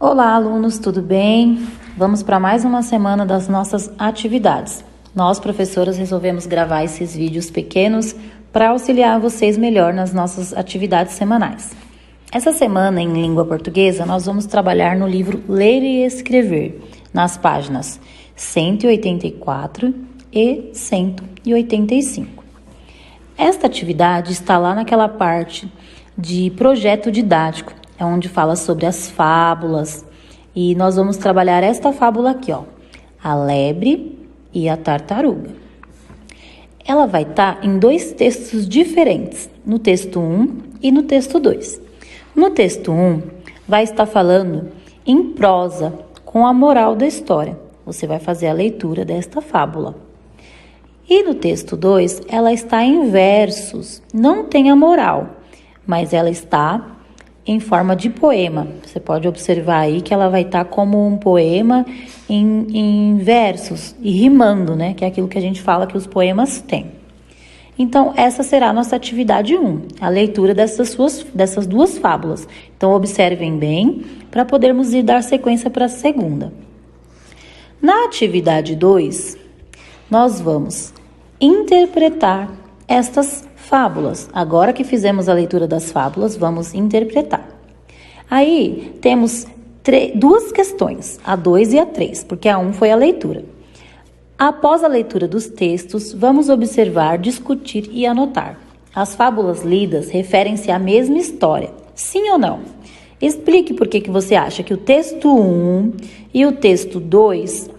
Olá, alunos, tudo bem? Vamos para mais uma semana das nossas atividades. Nós, professoras, resolvemos gravar esses vídeos pequenos para auxiliar vocês melhor nas nossas atividades semanais. Essa semana, em língua portuguesa, nós vamos trabalhar no livro Ler e Escrever, nas páginas 184 e 185. Esta atividade está lá naquela parte de projeto didático, é onde fala sobre as fábulas, e nós vamos trabalhar esta fábula aqui, ó, a lebre e a tartaruga. Ela vai estar em dois textos diferentes, no texto 1 e no texto 2. No texto 1, vai estar falando em prosa, com a moral da história. Você vai fazer a leitura desta fábula. E no texto 2, ela está em versos, não tem a moral, mas ela está em forma de poema. Você pode observar aí que ela vai estar como um poema em versos e rimando, né? Que é aquilo que a gente fala que os poemas têm. Então, essa será a nossa atividade 1, a leitura dessas duas fábulas. Então, observem bem para podermos dar sequência para a segunda. Na atividade 2, nós vamos interpretar estas fábulas. Agora que fizemos a leitura das fábulas, vamos interpretar. Aí, temos duas questões, a 2 e a 3, porque a 1 foi a leitura. Após a leitura dos textos, vamos observar, discutir e anotar. As fábulas lidas referem-se à mesma história, sim ou não? Explique por que você acha que o texto 1 e o texto 2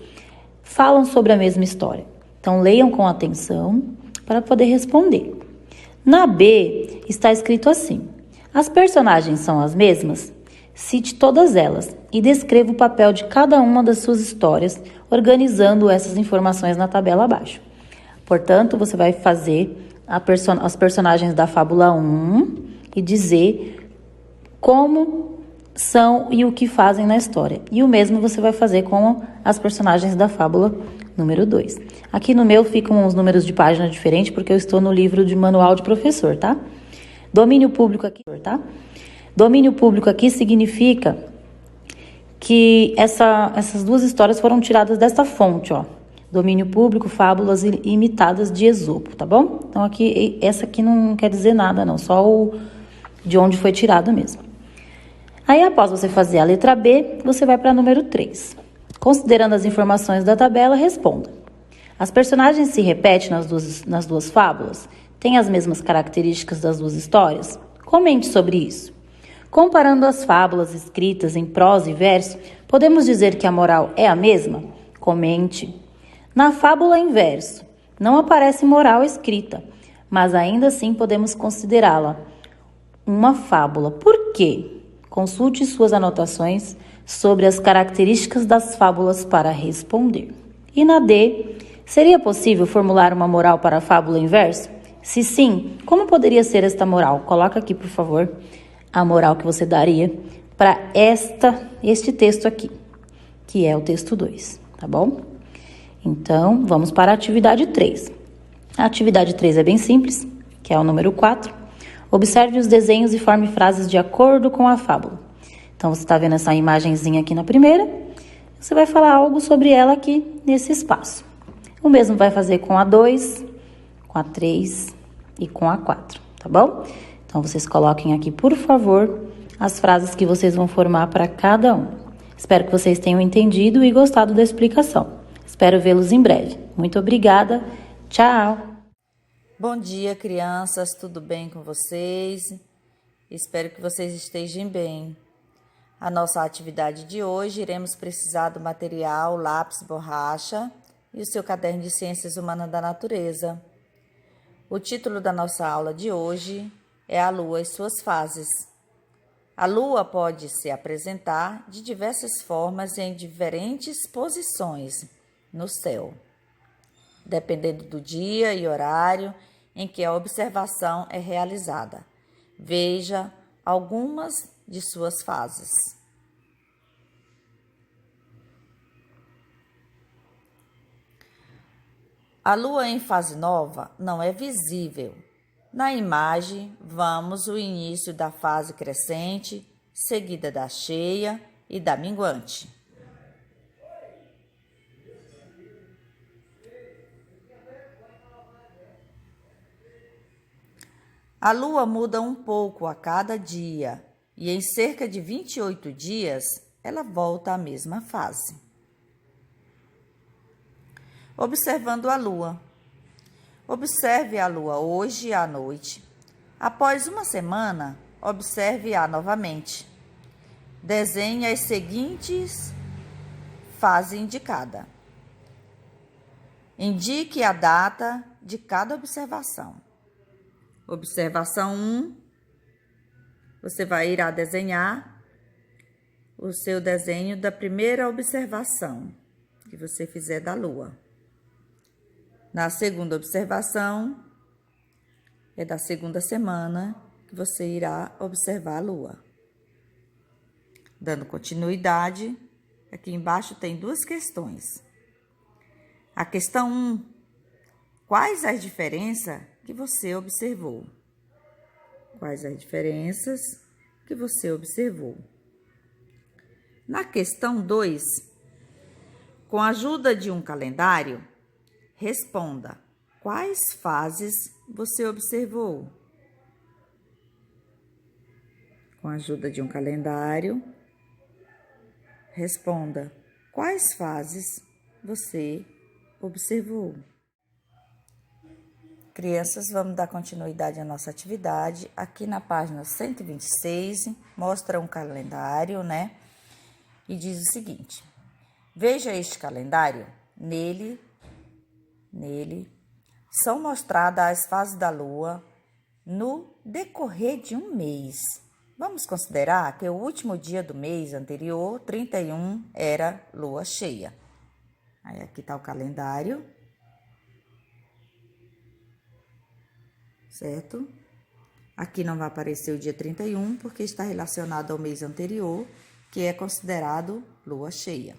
falam sobre a mesma história. Então, leiam com atenção para poder responder. Na B, está escrito assim: as personagens são as mesmas? Cite todas elas e descreva o papel de cada uma das suas histórias, organizando essas informações na tabela abaixo. Portanto, você vai fazer as personagens da fábula 1 e dizer como são e o que fazem na história. E o mesmo você vai fazer com as personagens da fábula número 2. Aqui no meu ficam os números de página diferentes, porque eu estou no livro de manual de professor, tá? Domínio público aqui, tá? Domínio público aqui significa que essas duas histórias foram tiradas dessa fonte, ó. Domínio público, fábulas imitadas de Esopo, tá bom? Então aqui, essa aqui não quer dizer nada não, só o de onde foi tirado mesmo. Aí após você fazer a letra B, você vai para número 3. Considerando as informações da tabela, responda. As personagens se repetem nas duas fábulas? Têm as mesmas características das duas histórias? Comente sobre isso. Comparando as fábulas escritas em prosa e verso, podemos dizer que a moral é a mesma? Comente. Na fábula em verso, não aparece moral escrita, mas ainda assim podemos considerá-la uma fábula. Por quê? Consulte suas anotações sobre as características das fábulas para responder. E na D, seria possível formular uma moral para a fábula em verso? Se sim, como poderia ser esta moral? Coloca aqui, por favor, a moral que você daria para este texto aqui, que é o texto 2, tá bom? Então, vamos para a atividade 3. A atividade 3 é bem simples, que é o número 4. Observe os desenhos e forme frases de acordo com a fábula. Então, você está vendo essa imagenzinha aqui na primeira, você vai falar algo sobre ela aqui nesse espaço. O mesmo vai fazer com a 2, com a 3 e com a 4, tá bom? Então, vocês coloquem aqui, por favor, as frases que vocês vão formar para cada um. Espero que vocês tenham entendido e gostado da explicação. Espero vê-los em breve. Muito obrigada. Tchau! Bom dia, crianças. Tudo bem com vocês? Espero que vocês estejam bem. A nossa atividade de hoje, iremos precisar do material lápis, borracha e o seu caderno de Ciências Humanas da Natureza. O título da nossa aula de hoje é A Lua e suas fases. A Lua pode se apresentar de diversas formas e em diferentes posições no céu, dependendo do dia e horário em que a observação é realizada. Veja algumas de suas fases. A Lua em fase nova não é visível. Na imagem, vamos o início da fase crescente, seguida da cheia e da minguante. A lua muda um pouco a cada dia e em cerca de 28 dias ela volta à mesma fase. Observando a lua. Observe a lua hoje à noite. Após uma semana, observe-a novamente. Desenhe as seguintes fases indicadas. Indique a data de cada observação. Observação 1, você irá desenhar o seu desenho da primeira observação que você fizer da lua. Na segunda observação, é da segunda semana que você irá observar a lua. Dando continuidade, aqui embaixo tem duas questões. A questão 1, quais as diferenças que você observou? Quais as diferenças que você observou? Na questão 2, com a ajuda de um calendário, responda quais fases você observou. Com a ajuda de um calendário, responda quais fases você observou. Crianças, vamos dar continuidade à nossa atividade. Aqui na página 126, mostra um calendário, né? E diz o seguinte: veja este calendário. Nele são mostradas as fases da lua no decorrer de um mês. Vamos considerar que o último dia do mês anterior, 31, era lua cheia. Aí aqui está o calendário. Certo? Aqui não vai aparecer o dia 31, porque está relacionado ao mês anterior, que é considerado lua cheia.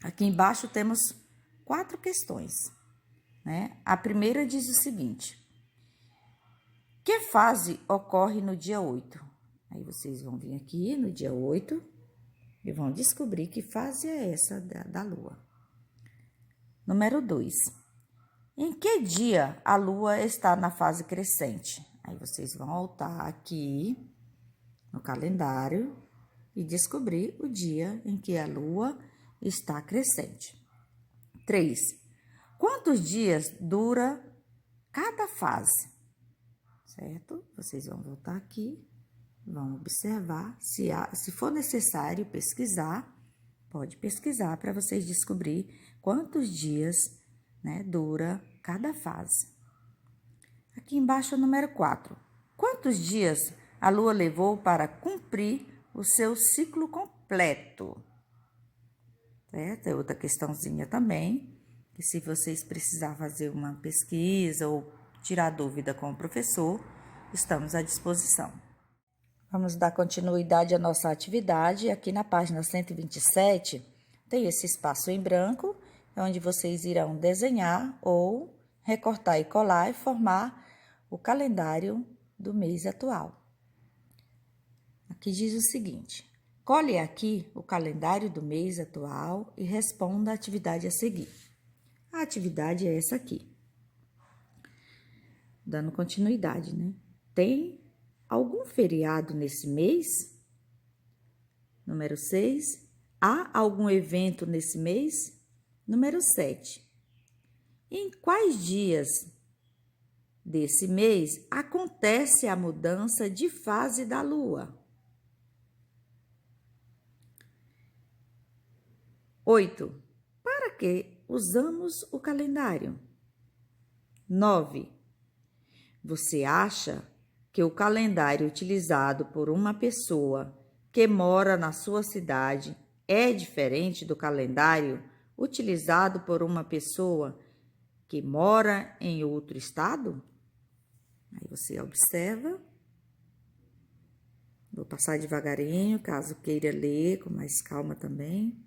Aqui embaixo temos 4 questões, né? A primeira diz o seguinte: que fase ocorre no dia 8? Aí vocês vão vir aqui no dia 8 e vão descobrir que fase é essa da lua. Número 2. Em que dia a lua está na fase crescente? Aí vocês vão voltar aqui no calendário e descobrir o dia em que a lua está crescente. 3. Quantos dias dura cada fase? Certo? Vocês vão voltar aqui, vão observar. Se for necessário pesquisar, pode pesquisar para vocês descobrir quantos dias, né, dura cada fase. Aqui embaixo é o número 4. Quantos dias a lua levou para cumprir o seu ciclo completo? Certo? É outra questãozinha também, que se vocês precisarem fazer uma pesquisa ou tirar dúvida com o professor, estamos à disposição. Vamos dar continuidade à nossa atividade. Aqui na página 127, tem esse espaço em branco, onde vocês irão desenhar ou recortar e colar e formar o calendário do mês atual. Aqui diz o seguinte: cole aqui o calendário do mês atual e responda a atividade a seguir. A atividade é essa aqui. Dando continuidade, né? Tem algum feriado nesse mês? Número 6. Há algum evento nesse mês? Número 7. Em quais dias desse mês acontece a mudança de fase da lua? 8. Para que usamos o calendário? 9. Você acha que o calendário utilizado por uma pessoa que mora na sua cidade é diferente do calendário utilizado por uma pessoa que mora em outro estado? Aí você observa. Vou passar devagarinho, caso queira ler com mais calma também.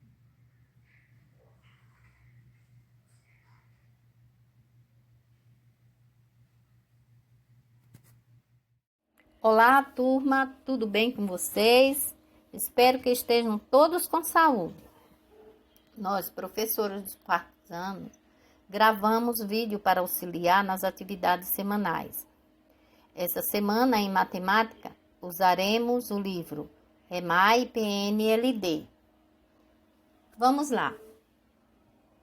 Olá, turma, tudo bem com vocês? Espero que estejam todos com saúde. Nós, professores dos quartos anos, gravamos vídeo para auxiliar nas atividades semanais. Essa semana, em matemática, usaremos o livro EMAI PNLD. Vamos lá.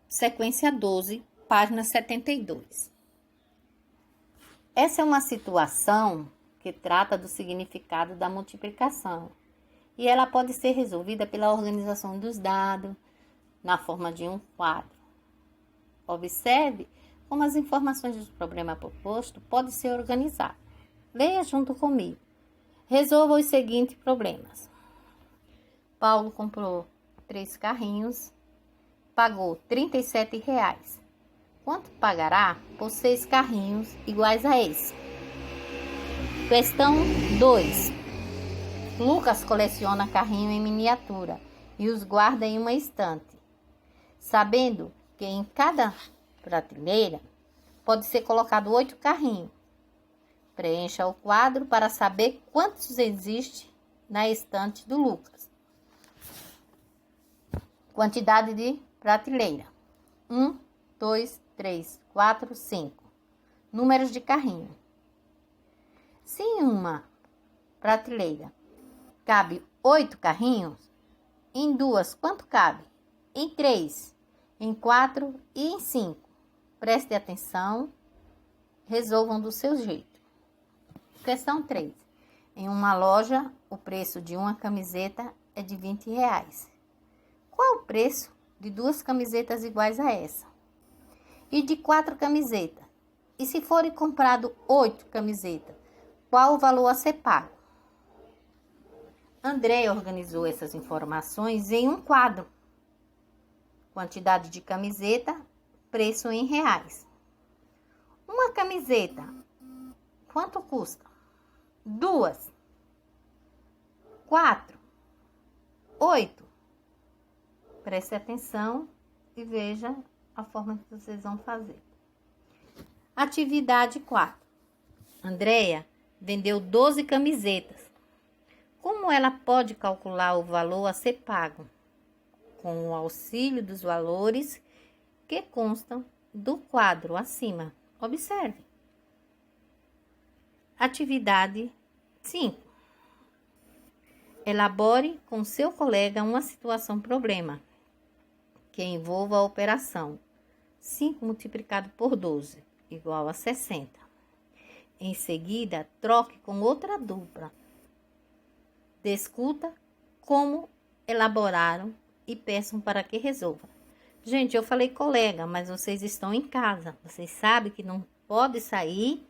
Sequência 12, página 72. Essa é uma situação que trata do significado da multiplicação e ela pode ser resolvida pela organização dos dados na forma de um quadro. Observe como as informações do problema proposto podem ser organizadas. Leia junto comigo. Resolva os seguintes problemas. Paulo comprou 3 carrinhos, pagou R$ 37. Quanto pagará por 6 carrinhos iguais a esse? Questão 2. Lucas coleciona carrinho em miniatura e os guarda em uma estante, sabendo que em cada prateleira pode ser colocado 8 carrinhos. Preencha o quadro para saber quantos existem na estante do Lucas. Quantidade de prateleira: 1, 2, 3, 4, 5. Números de carrinho. Se em uma prateleira cabe 8 carrinhos, em 2 quanto cabe? Em 3, em 4 e em 5. Preste atenção, resolvam do seu jeito. Questão 3. Em uma loja, o preço de uma camiseta é de R$ 20. Qual o preço de 2 camisetas iguais a essa? E de 4 camisetas? E se forem comprado 8 camisetas, qual o valor a ser pago? André organizou essas informações em um quadro. Quantidade de camiseta, preço em reais. Uma camiseta, quanto custa? 2, 4, 8. Preste atenção e veja a forma que vocês vão fazer. Atividade 4. Andréia vendeu 12 camisetas. Como ela pode calcular o valor a ser pago? Com o auxílio dos valores que constam do quadro acima. Observe. Atividade 5. Elabore com seu colega uma situação-problema que envolva a operação 5 multiplicado por 12 igual a 60. Em seguida, troque com outra dupla. Discuta como elaboraram e peçam para que resolva. Gente, eu falei colega, mas vocês estão em casa. Vocês sabem que não pode sair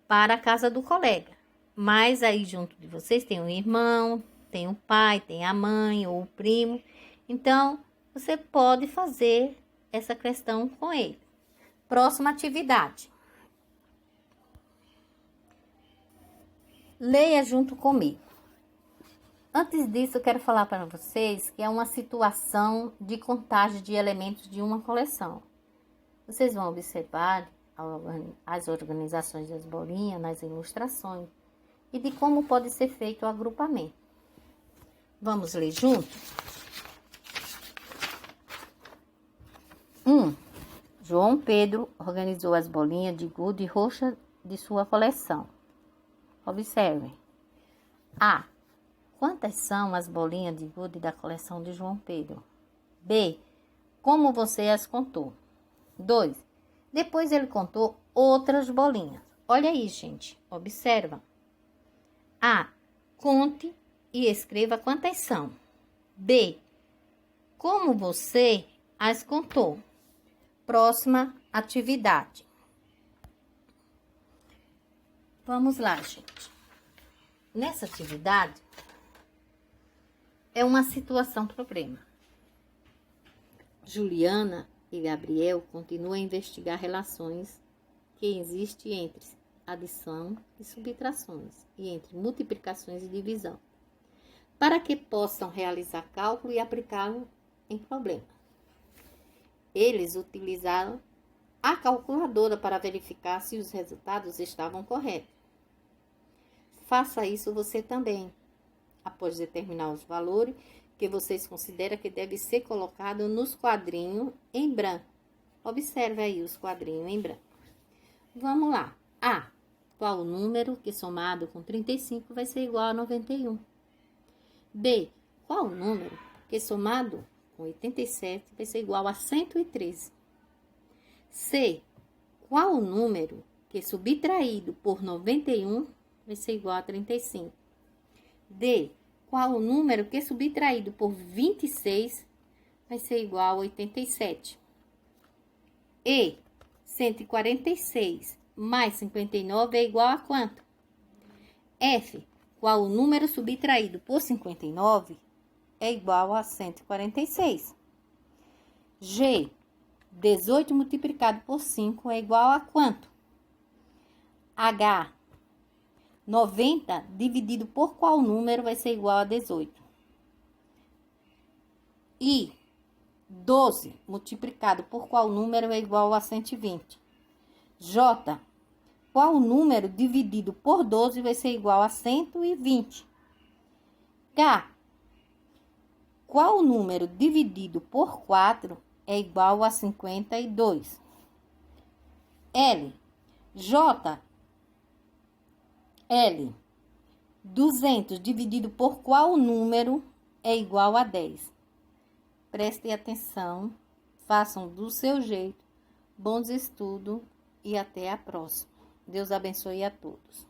para a casa do colega. Mas aí junto de vocês tem um irmão, tem o pai, tem a mãe ou o primo. Então, você pode fazer essa questão com ele. Próxima atividade. Leia junto comigo. Antes disso, eu quero falar para vocês que é uma situação de contagem de elementos de uma coleção. Vocês vão observar as organizações das bolinhas nas ilustrações e de como pode ser feito o agrupamento. Vamos ler junto? 1. João Pedro organizou as bolinhas de gude roxa de sua coleção. Observem. A. Quantas são as bolinhas de gude da coleção de João Pedro? B. Como você as contou? 2. Depois ele contou outras bolinhas. Olha aí, gente. Observa. A. Conte e escreva quantas são. B. Como você as contou? Próxima atividade. Vamos lá, gente. Nessa atividade, é uma situação-problema. Juliana e Gabriel continuam a investigar relações que existem entre adição e subtrações e entre multiplicações e divisão, para que possam realizar cálculo e aplicá-lo em problemas. Eles utilizaram a calculadora para verificar se os resultados estavam corretos. Faça isso você também. após determinar os valores que vocês consideram que deve ser colocado nos quadrinhos em branco. Observe aí os quadrinhos em branco. Vamos lá. A. Qual o número que somado com 35 vai ser igual a 91? B. Qual o número que somado com 87 vai ser igual a 113? C. Qual o número que subtraído por 91 vai ser igual a 35? D. Qual o número que subtraído por 26 vai ser igual a 87? E. 146 mais 59 é igual a quanto? F. Qual o número subtraído por 59 é igual a 146? G. 18 multiplicado por 5 é igual a quanto? H. 90 dividido por qual número vai ser igual a 18? I. 12 multiplicado por qual número é igual a 120? J. Qual número dividido por 12 vai ser igual a 120? K. Qual número dividido por 4 é igual a 52? L. 200 dividido por qual número é igual a 10? Prestem atenção, façam do seu jeito. Bons estudos e até a próxima. Deus abençoe a todos.